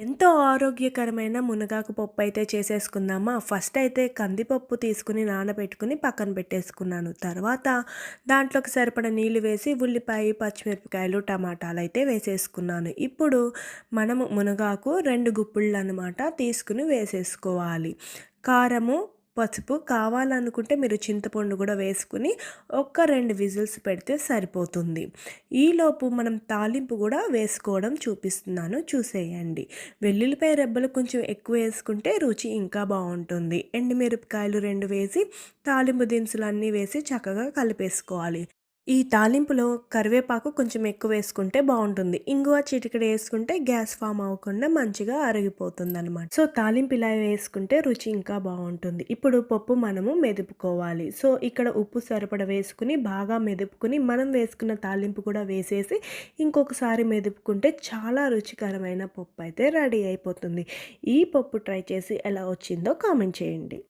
ఎంతో ఆరోగ్యకరమైన మునగాకు పప్పు అయితే చేసేసుకుందామా. ఫస్ట్ అయితే కందిపప్పు తీసుకుని నానబెట్టుకుని పక్కన పెట్టేసుకున్నాను. తర్వాత దాంట్లోకి సరిపడ నీళ్ళు వేసి ఉల్లిపాయ, పచ్చిమిరపకాయలు, టమాటాలు అయితే వేసేసుకున్నాను. ఇప్పుడు మనము మునగాకు 2 గుప్పిళ్ళు అనమాట తీసుకుని వేసేసుకోవాలి. కారము, పసుపు కావాలనుకుంటే మీరు చింతపండు కూడా వేసుకుని ఒక్క 2 విజిల్స్ పెడితే సరిపోతుంది. ఈలోపు మనం తాలింపు కూడా వేసుకోవడం చూపిస్తున్నాను, చూసేయండి. వెల్లుల్లిపాయ రెబ్బలు కొంచెం ఎక్కువ వేసుకుంటే రుచి ఇంకా బాగుంటుంది. ఎండుమిరపకాయలు 2 వేసి తాలింపు దినుసులు అన్నీ వేసి చక్కగా కలిపేసుకోవాలి. ఈ తాలింపులో కరివేపాకు కొంచెం ఎక్కువ వేసుకుంటే బాగుంటుంది. ఇంగువ చిటికెడు వేసుకుంటే గ్యాస్ ఫామ్ అవ్వకుండా మంచిగా అరిగిపోతుందనమాట. సో తాలింపు ఇలా వేసుకుంటే రుచి ఇంకా బాగుంటుంది. ఇప్పుడు పప్పు మనము మెదుపుకోవాలి. సో ఇక్కడ ఉప్పు సరిపడ వేసుకుని బాగా మెదుపుకుని మనం వేసుకున్న తాలింపు కూడా వేసేసి ఇంకొకసారి మెదుపుకుంటే చాలా రుచికరమైన పప్పు అయితే రెడీ అయిపోతుంది. ఈ పప్పు ట్రై చేసి ఎలా వచ్చిందో కామెంట్ చేయండి.